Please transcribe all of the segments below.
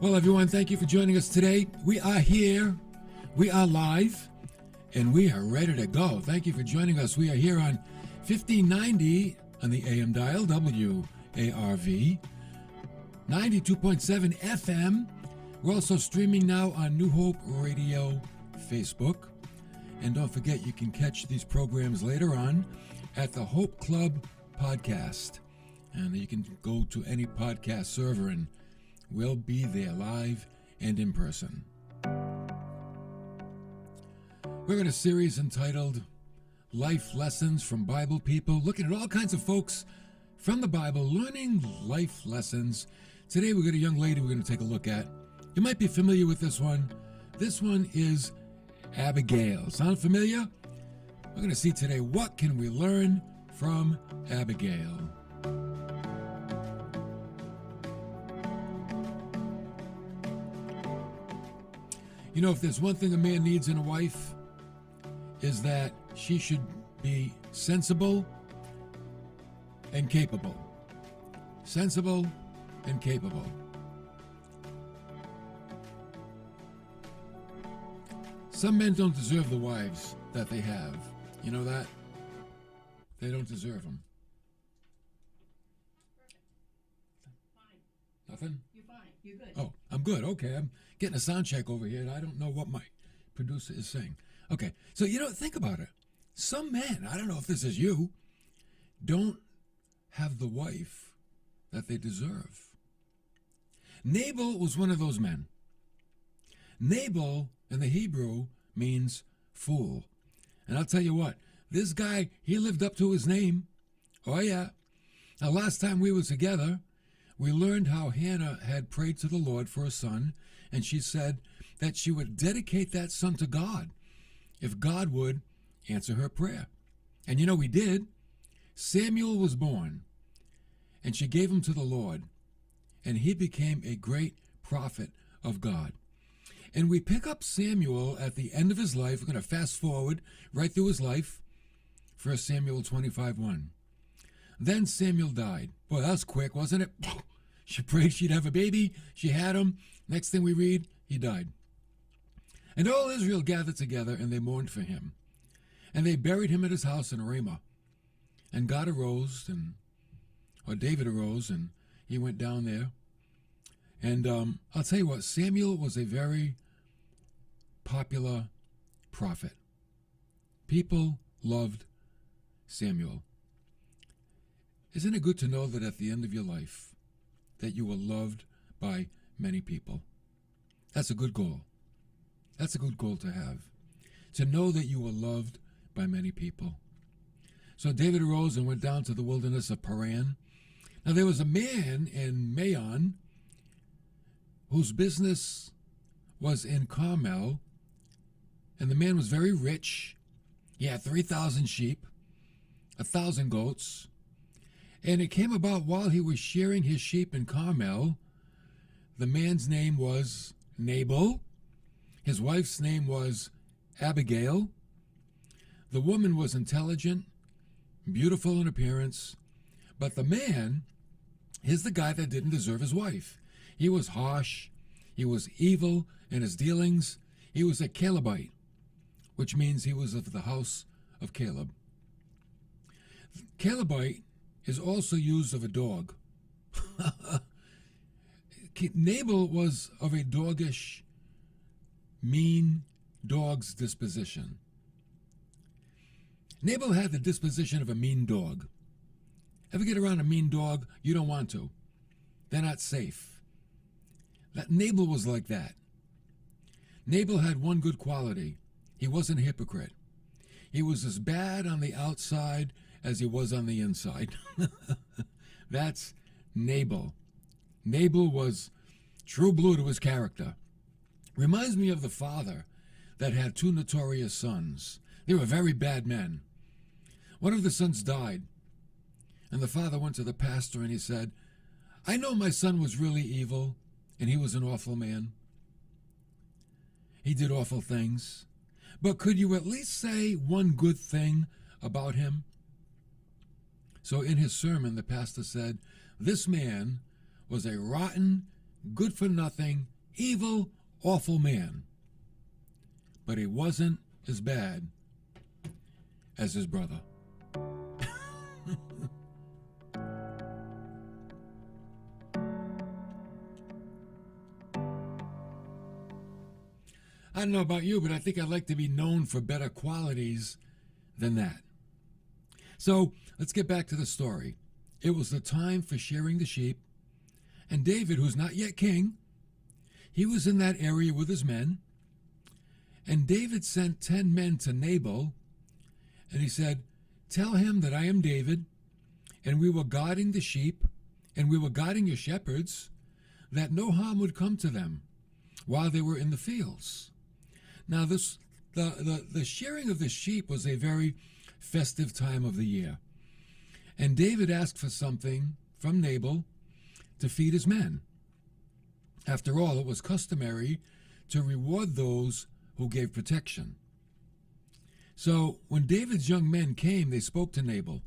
Well, everyone, thank you for joining us today. We are here, we are live, and we are ready to go. Thank you for joining us. We are here on 1590 on the AM dial, WARV, 92.7 FM. We're also streaming now on New Hope Radio Facebook. And don't forget, you can catch these programs later on at the Hope Club podcast. And you can go to any podcast server and we'll be there live and in person. We're in a series entitled Life Lessons from Bible People, looking at all kinds of folks from the Bible, learning life lessons. Today we've got a young lady we're going to take a look at. You might be familiar with this one. This one is Abigail. Sound familiar? We're going to see today, what can we learn from Abigail? You know, if there's one thing a man needs in a wife, is that she should be sensible and capable. Sensible and capable. Some men don't deserve the wives that they have. You know that? They don't deserve them. Fine. Nothing? You're fine. You're good. Oh, I'm good. Okay, I'm getting a sound check over here, and I don't know what my producer is saying. Okay, so, think about it. Some men, I don't know if this is you, don't have the wife that they deserve. Nabal was one of those men. Nabal in the Hebrew means fool. And I'll tell you what, this guy, he lived up to his name. Oh, yeah. Now, last time we were together, we learned how Hannah had prayed to the Lord for a son, and she said that she would dedicate that son to God if God would answer her prayer. And we did. Samuel was born, and she gave him to the Lord, and he became a great prophet of God. And we pick up Samuel at the end of his life. We're going to fast forward right through his life. 1 Samuel 25:1. Then Samuel died. Boy, that was quick, wasn't it? She prayed she'd have a baby. She had him. Next thing we read, he died. And all Israel gathered together, and they mourned for him. And they buried him at his house in Ramah. And David arose, and he went down there. And I'll tell you what, Samuel was a very popular prophet. People loved Samuel. Isn't it good to know that at the end of your life, that you were loved by many people? That's a good goal. That's a good goal to have. To know that you were loved by many people. So David arose and went down to the wilderness of Paran. Now there was a man in Maon whose business was in Carmel, and the man was very rich. He had 3,000 sheep, 1,000 goats, and it came about while he was shearing his sheep in Carmel. The man's name was Nabal. His wife's name was Abigail. The woman was intelligent, beautiful in appearance, but the man is the guy that didn't deserve his wife. He was harsh. He was evil in his dealings. He was a Calebite, which means he was of the house of Caleb. Calebite is also used of a dog. Nabal was of a doggish, mean dog's disposition. Nabal had the disposition of a mean dog. Ever get around a mean dog? You don't want to. They're not safe. Nabal was like that. Nabal had one good quality. He wasn't a hypocrite. He was as bad on the outside as he was on the inside. That's Nabal. Nabal was true blue to his character. Reminds me of the father that had two notorious sons. They were very bad men. One of the sons died, and the father went to the pastor and he said, I know my son was really evil, and he was an awful man. He did awful things. But could you at least say one good thing about him? So in his sermon, the pastor said, this man was a rotten, good for nothing, evil, awful man. But he wasn't as bad as his brother. I don't know about you, but I think I'd like to be known for better qualities than that. So let's get back to the story. It was the time for shearing the sheep, and David, who's not yet king, he was in that area with his men, and David sent 10 men to Nabal, and he said, "Tell him that I am David, and we were guarding the sheep, and we were guarding your shepherds, that no harm would come to them while they were in the fields." Now, the shearing of the sheep was a very festive time of the year. And David asked for something from Nabal to feed his men. After all, it was customary to reward those who gave protection. So when David's young men came, they spoke to Nabal,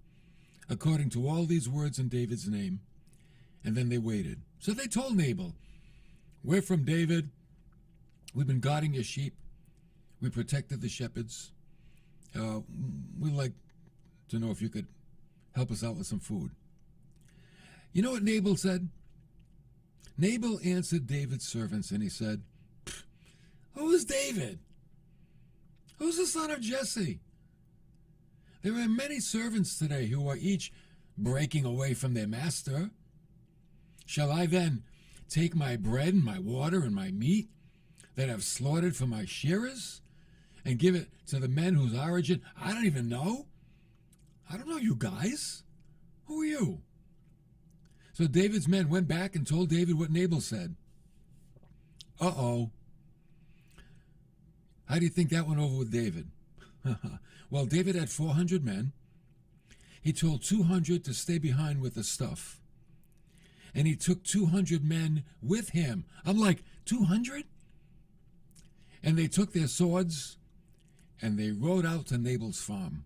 according to all these words in David's name, and then they waited. So they told Nabal, "We're from David. We've been guarding your sheep. We protected the shepherds. We'd like to know if you could help us out with some food." You know what Nabal said? Nabal answered David's servants, and he said, "Who is David? Who's the son of Jesse? There are many servants today who are each breaking away from their master. Shall I then take my bread and my water and my meat that I've slaughtered for my shearers and give it to the men whose origin I don't even know? I don't know you guys. Who are you?" So David's men went back and told David what Nabal said. Uh-oh. How do you think that went over with David? Well, David had 400 men. He told 200 to stay behind with the stuff. And he took 200 men with him. I'm like, 200? And they took their swords and they rode out to Nabal's farm.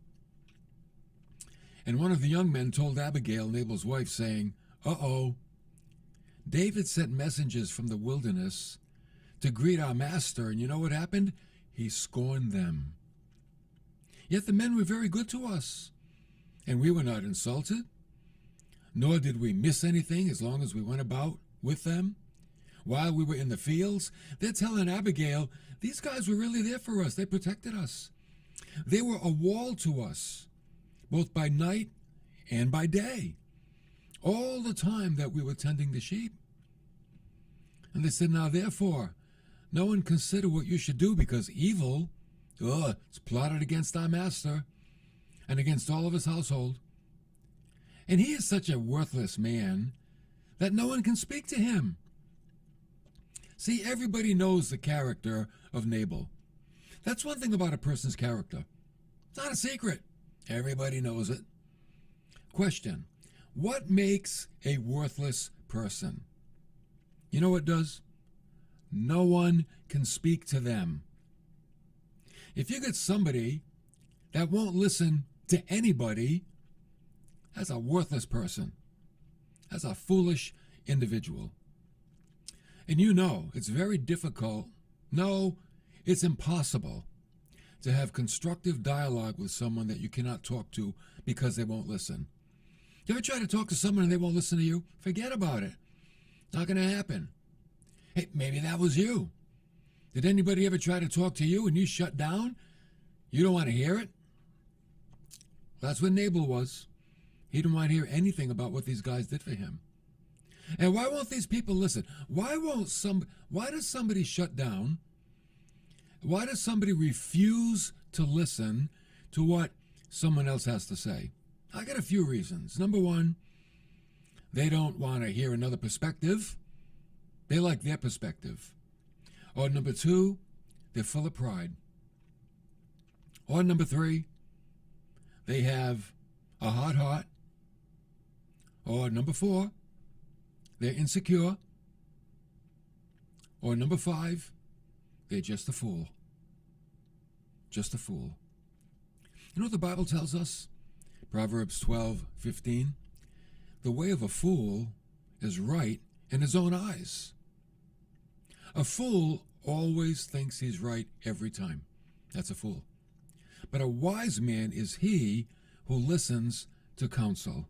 And one of the young men told Abigail, Nabal's wife, saying, "Uh-oh, David sent messengers from the wilderness to greet our master, and you know what happened? He scorned them. Yet the men were very good to us, and we were not insulted, nor did we miss anything as long as we went about with them. While we were in the fields, they're telling Abigail, these guys were really there for us. They protected us. They were a wall to us, both by night and by day, all the time that we were tending the sheep." And they said, "Now therefore, no one consider what you should do, because evil, it's plotted against our master and against all of his household. And he is such a worthless man that no one can speak to him." See, everybody knows the character of Nabal. That's one thing about a person's character. It's not a secret. Everybody knows it. Question: what makes a worthless person? You know what does? No one can speak to them. If you get somebody that won't listen to anybody, that's a worthless person. That's a foolish individual. And you know, it's very difficult, no, it's impossible to have constructive dialogue with someone that you cannot talk to because they won't listen. You ever try to talk to someone and they won't listen to you? Forget about it. It's not going to happen. Hey, maybe that was you. Did anybody ever try to talk to you and you shut down? You don't want to hear it? That's what Nabal was. He didn't want to hear anything about what these guys did for him. And why won't these people listen? Why does somebody shut down? Why does somebody refuse to listen to what someone else has to say? I got a few reasons. Number one, they don't want to hear another perspective. They like their perspective. Or number two, they're full of pride. Or number three, they have a hard heart. Or number four, they're insecure. Or number five, they're just a fool. Just a fool. You know what the Bible tells us? Proverbs 12:15. The way of a fool is right in his own eyes, A fool always thinks he's right every time. That's a fool. But a wise man is he who listens to counsel.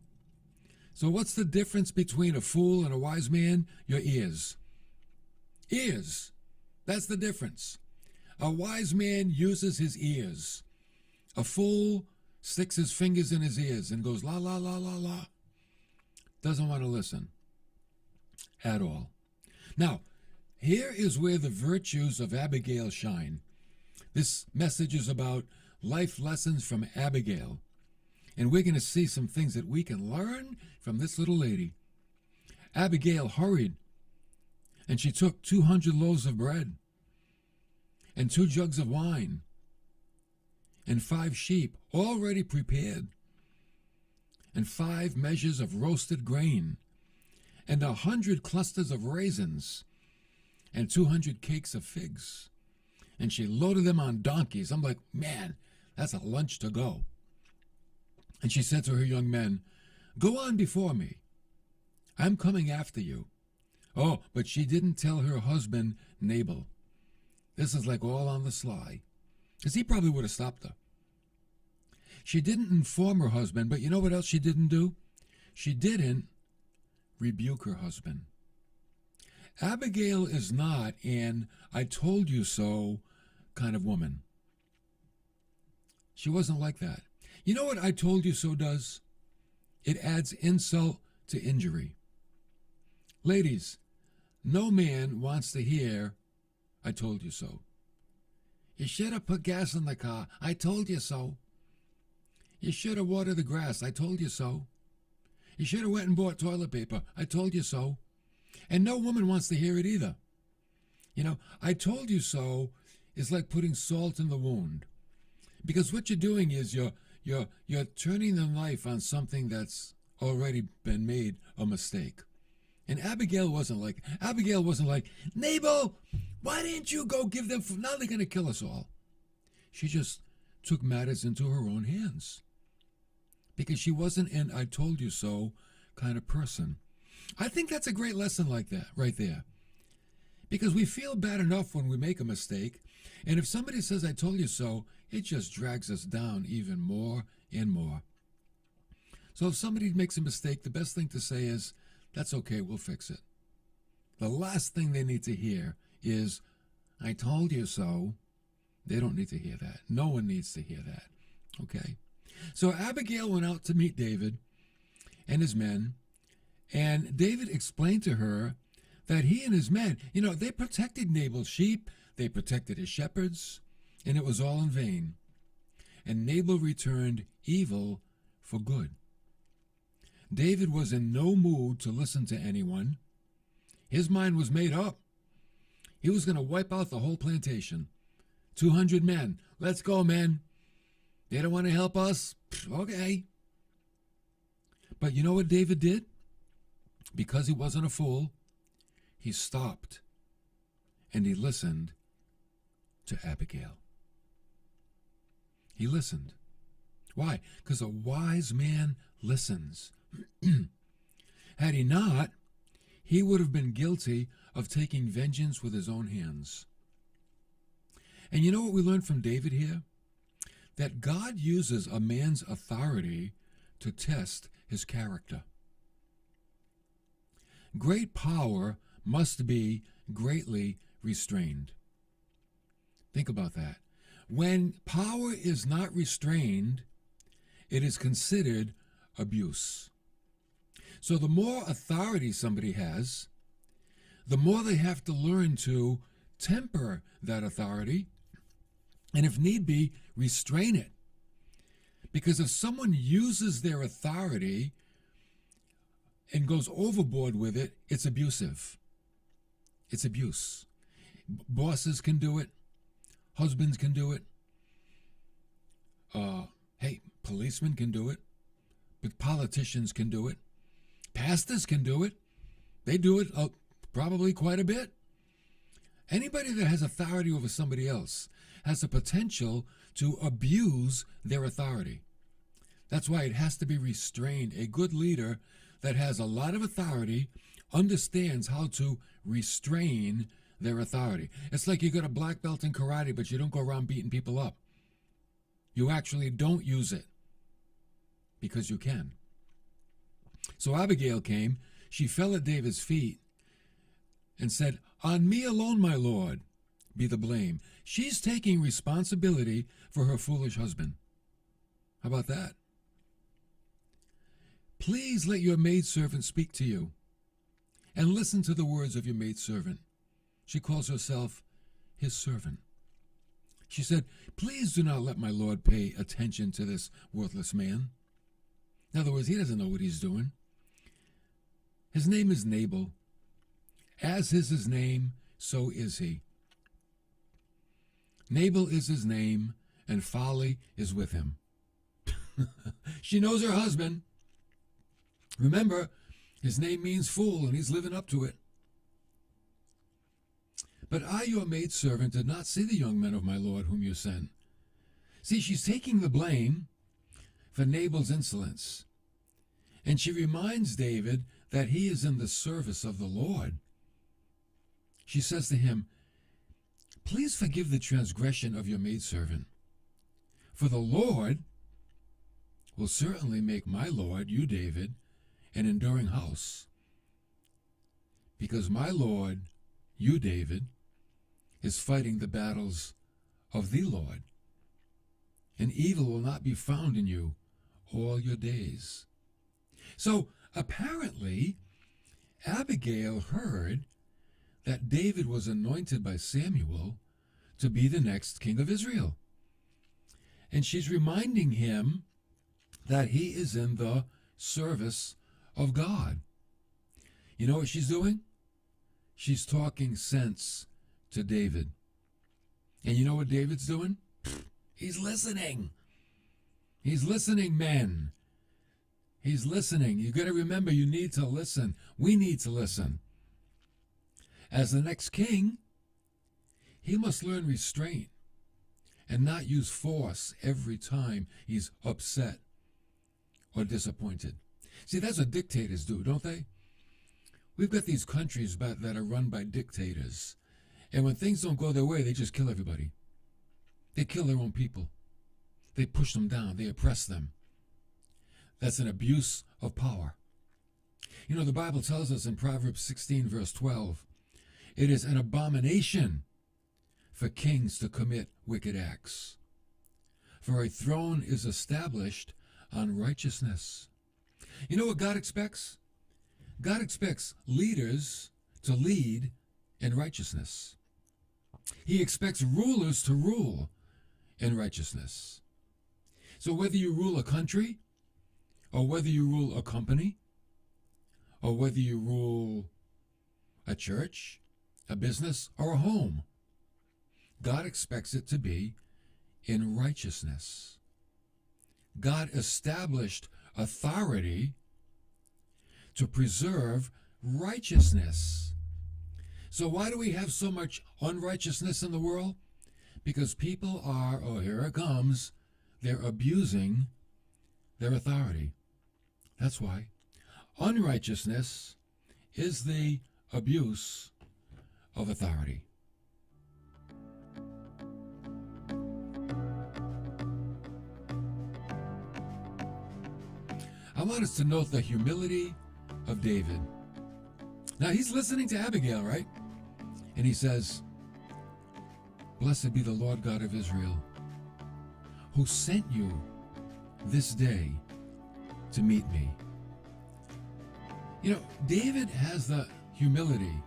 So what's the difference between a fool and a wise man? Your ears. Ears. That's the difference. A wise man uses his ears. A fool sticks his fingers in his ears and goes la la la la la. Doesn't want to listen at all. Now, here is where the virtues of Abigail shine. This message is about life lessons from Abigail. And we're going to see some things that we can learn from this little lady. Abigail hurried, and she took 200 loaves of bread, and 2 jugs of wine, and 5 sheep already prepared, and 5 measures of roasted grain, and 100 clusters of raisins, and 200 cakes of figs. And she loaded them on donkeys. I'm like, man, that's a lunch to go. And she said to her young men, go on before me. I'm coming after you. Oh, but she didn't tell her husband, Nabal. This is like all on the sly, because he probably would have stopped her. She didn't inform her husband, but you know what else she didn't do? She didn't rebuke her husband. Abigail is not an I told you so kind of woman. She wasn't like that. You know what I told you so does? It adds insult to injury. Ladies, no man wants to hear, I told you so. You should have put gas in the car. I told you so. You should have watered the grass. I told you so. You should have went and bought toilet paper. I told you so. And no woman wants to hear it either. You know, I told you so is like putting salt in the wound. Because what you're doing is you're turning the knife on something that's already been made a mistake. And Abigail wasn't like, Nabal, why didn't you go give them food? Now they're going to kill us all. She just took matters into her own hands. Because she wasn't an I told you so kind of person. I think that's a great lesson like that right there. Because we feel bad enough when we make a mistake. And if somebody says I told you so, it just drags us down even more and more. So if somebody makes a mistake, the best thing to say is, that's okay, we'll fix it. The last thing they need to hear is, I told you so. They don't need to hear that. No one needs to hear that. Okay? So Abigail went out to meet David and his men, and David explained to her that he and his men, they protected Nabal's sheep, they protected his shepherds, and it was all in vain. And Nabal returned evil for good. David was in no mood to listen to anyone. His mind was made up. He was going to wipe out the whole plantation. 200 men. Let's go, men. They don't want to help us? Okay. But you know what David did? Because he wasn't a fool, he stopped and he listened to Abigail. He listened. Why? Because a wise man listens. Had he not, he would have been guilty of taking vengeance with his own hands. And you know what we learn from David here? That God uses a man's authority to test his character. Great power must be greatly restrained. Think about that. When power is not restrained, it is considered abuse. So the more authority somebody has, the more they have to learn to temper that authority, and if need be, restrain it. Because if someone uses their authority and goes overboard with it, it's abusive. It's abuse. Bosses can do it. Husbands can do it. Policemen can do it. But politicians can do it. Pastors can do it. They do it probably quite a bit. Anybody that has authority over somebody else has the potential to abuse their authority. That's why it has to be restrained. A good leader that has a lot of authority understands how to restrain their authority. It's like you got a black belt in karate, but you don't go around beating people up. You actually don't use it because you can. So Abigail came, she fell at David's feet and said, "On me alone, my lord, be the blame." She's taking responsibility for her foolish husband. How about that? "Please let your maidservant speak to you, and listen to the words of your maidservant." She calls herself his servant. She said, "Please do not let my lord pay attention to this worthless man." In other words, he doesn't know what he's doing. His name is Nabal. As is his name, so is he. Nabal is his name, and folly is with him. She knows her husband. Remember, his name means fool, and he's living up to it. "But I, your maidservant, did not see the young men of my lord whom you sent." See, she's taking the blame for Nabal's insolence. And she reminds David that he is in the service of the Lord. She says to him, "Please forgive the transgression of your maidservant, for the Lord will certainly make my lord, you David, an enduring house. Because my lord, you David, is fighting the battles of the Lord, and evil will not be found in you all your days." So apparently, Abigail heard that David was anointed by Samuel to be the next king of Israel. And she's reminding him that he is in the service of God. You know what she's doing? She's talking sense to David. And you know what David's doing? He's listening. He's listening, men. He's listening. You got to remember, you need to listen. We need to listen. As the next king, he must learn restraint and not use force every time he's upset or disappointed. See, that's what dictators do, don't they? We've got these countries that are run by dictators. And when things don't go their way, they just kill everybody. They kill their own people. They push them down. They oppress them. That's an abuse of power. You know, the Bible tells us in Proverbs 16, verse 12, it is an abomination for kings to commit wicked acts. For a throne is established on righteousness. You know what God expects? God expects leaders to lead in righteousness. He expects rulers to rule in righteousness. So whether you rule a country, or whether you rule a company, or whether you rule a church, a business, or a home, God expects it to be in righteousness. God established authority to preserve righteousness. So why do we have so much unrighteousness in the world? Because people are, oh, here it comes, they're abusing their authority. That's why. Unrighteousness is the abuse of authority. I want us to note the humility of David. Now he's listening to Abigail, right? And he says, "Blessed be the Lord God of Israel, who sent you this day to meet me." You know, David has the humility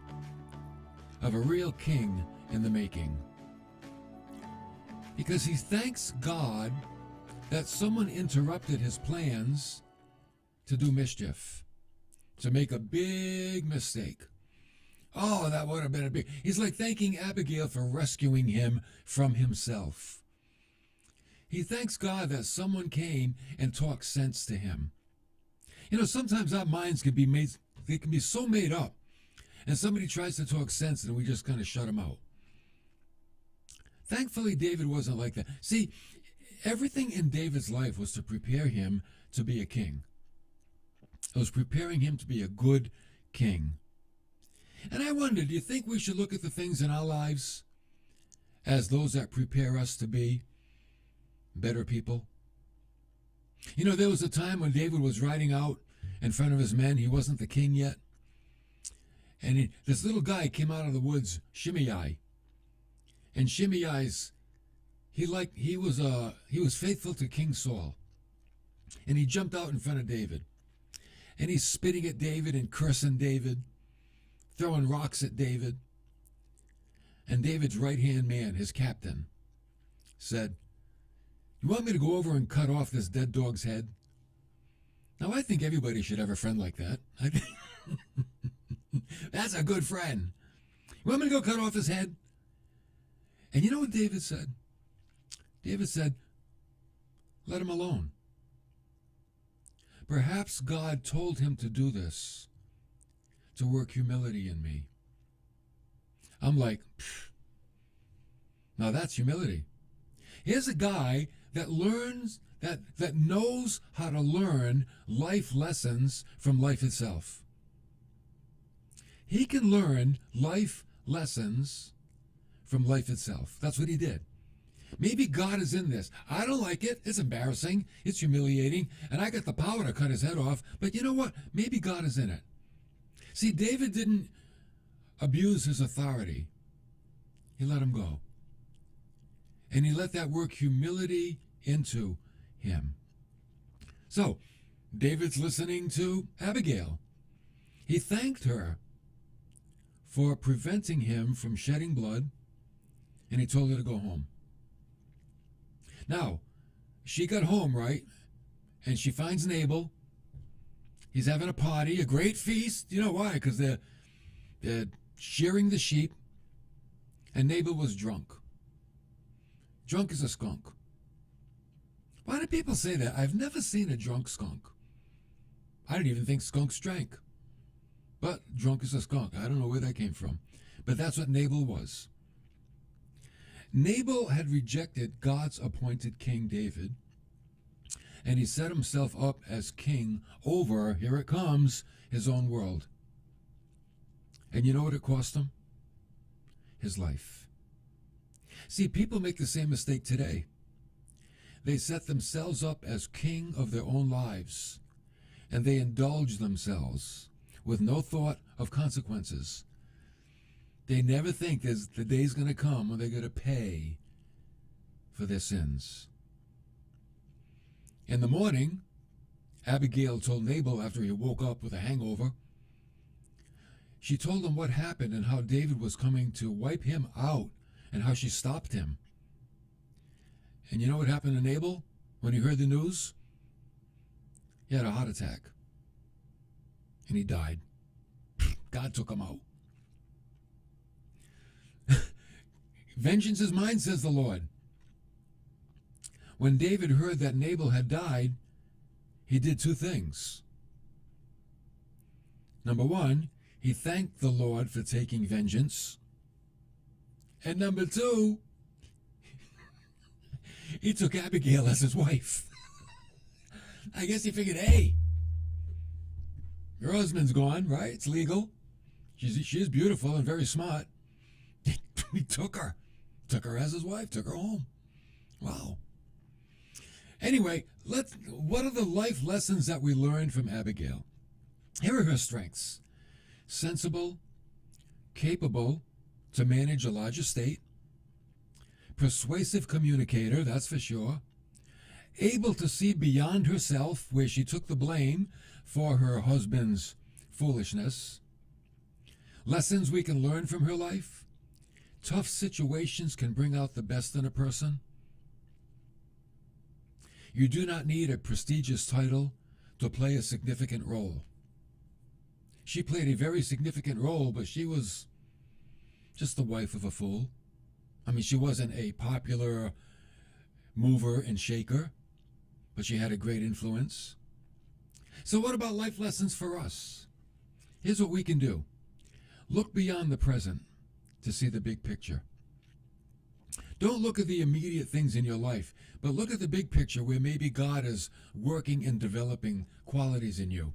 of a real king in the making, because he thanks God that someone interrupted his plans to do mischief, to make a big mistake. Oh, that would have been a big... He's like thanking Abigail for rescuing him from himself. He thanks God that someone came and talked sense to him. You know, sometimes our minds can be made, they can be so made up, and somebody tries to talk sense and we just kind of shut them out. Thankfully, David wasn't like that. See, everything in David's life was to prepare him to be a king. It was preparing him to be a good king. And I wonder, do you think we should look at the things in our lives as those that prepare us to be better people? You know, there was a time when David was riding out in front of his men. He wasn't the king yet. And this little guy came out of the woods, Shimei. And Shimei's, he was faithful to King Saul. And he jumped out in front of David. And he's spitting at David and cursing David, throwing rocks at David. And David's right-hand man, his captain, said, "You want me to go over and cut off this dead dog's head?" Now, I think everybody should have a friend like that. That's a good friend. You want me to go cut off his head? And you know what David said? David said, "Let him alone." Perhaps God told him to do this to work humility in me. I'm like, now that's humility. Here's a guy that learns, that knows how to learn life lessons from life itself. He can learn life lessons from life itself. That's what he did. Maybe God is in this. I don't like it. It's embarrassing. It's humiliating. And I got the power to cut his head off. But you know what? Maybe God is in it. See, David didn't abuse his authority. He let him go. And he let that work humility into him. So, David's listening to Abigail. He thanked her for preventing him from shedding blood, and he told her to go home. Now, she got home, right? And she finds Nabal. He's having a party, a great feast. You know why? Because they're shearing the sheep, and Nabal was drunk. Drunk as a skunk. Why do people say that? I've never seen a drunk skunk. I didn't even think skunks drank. But drunk as a skunk. I don't know where that came from. But that's what Nabal was. Nabal had rejected God's appointed King David, and he set himself up as king over, here it comes, his own world. And you know what it cost him? His life. See, people make the same mistake today. They set themselves up as king of their own lives, and they indulge themselves with no thought of consequences. They never think the day's going to come when they're going to pay for their sins. In the morning, Abigail told Nabal after he woke up with a hangover, she told him what happened and how David was coming to wipe him out and how she stopped him. And you know what happened to Nabal when he heard the news? He had a heart attack. And he died. God took him out. Vengeance is mine, says the Lord. When David heard that Nabal had died, he did two things. Number one, he thanked the Lord for taking vengeance. And number two, he took Abigail as his wife. I guess he figured, hey, your husband's gone, right? It's legal. She's beautiful and very smart. He took her as his wife, took her home. Wow. Anyway, what are the life lessons that we learned from Abigail? Here are her strengths. Sensible, capable to manage a large estate, persuasive communicator, that's for sure, able to see beyond herself where she took the blame for her husband's foolishness. Lessons we can learn from her life. Tough situations can bring out the best in a person. You do not need a prestigious title to play a significant role. She played a very significant role, but she was just the wife of a fool. I mean, she wasn't a popular mover and shaker, but she had a great influence. So what about life lessons for us? Here's what we can do. Look beyond the present to see the big picture. Don't look at the immediate things in your life, but look at the big picture where maybe God is working and developing qualities in you.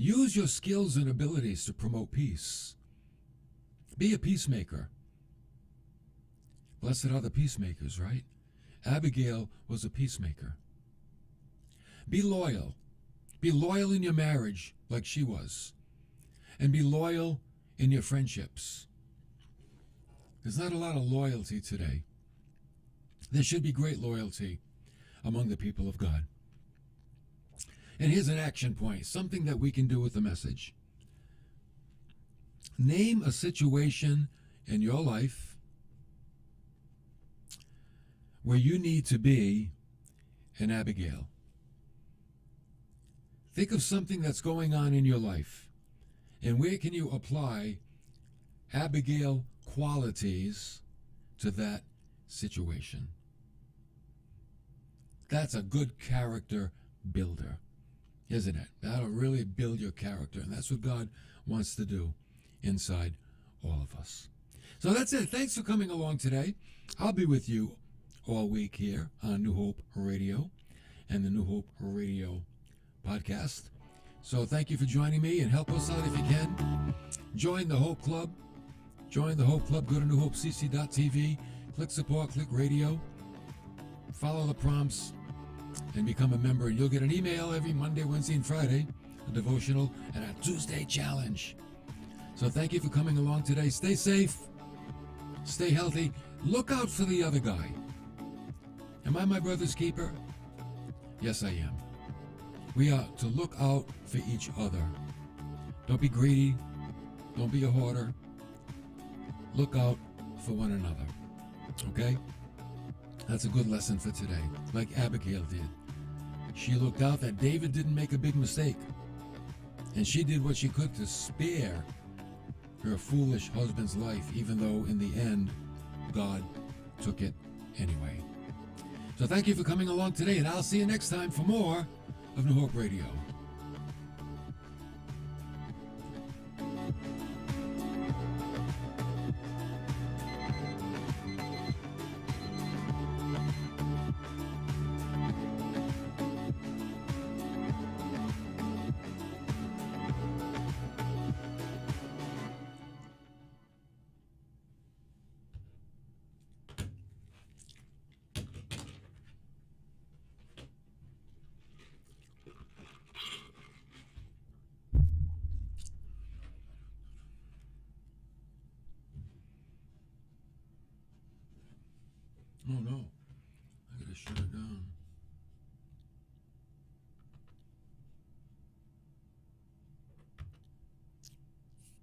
Use your skills and abilities to promote peace. Be a peacemaker. Blessed are the peacemakers, right? Abigail was a peacemaker. Be loyal. Be loyal in your marriage like she was. And be loyal in your friendships. There's not a lot of loyalty today. There should be great loyalty among the people of God. And here's an action point, something that we can do with the message. Name a situation in your life where you need to be an Abigail. Think of something that's going on in your life, and where can you apply Abigail qualities to that situation? That's a good character builder, isn't it? That'll really build your character, and that's what God wants to do inside all of us. So that's it. Thanks for coming along today. I'll be with you all week here on New Hope Radio and the New Hope Radio podcast. So thank you for joining me, and help us out if you can. Join the Hope Club. Join the Hope Club. Go to newhopecc.tv. Click support, click radio. Follow the prompts and become a member, and you'll get an email every Monday, Wednesday, and Friday, a devotional, and a Tuesday challenge. So thank you for coming along today. Stay safe. Stay healthy. Look out for the other guy. Am I my brother's keeper? Yes, I am. We are to look out for each other. Don't be greedy. Don't be a hoarder. Look out for one another. Okay? That's a good lesson for today, like Abigail did. She looked out that David didn't make a big mistake, and she did what she could to spare her foolish husband's life, even though in the end, God took it anyway. So thank you for coming along today, and I'll see you next time for more of New Hope Radio. Oh no, I gotta shut it down.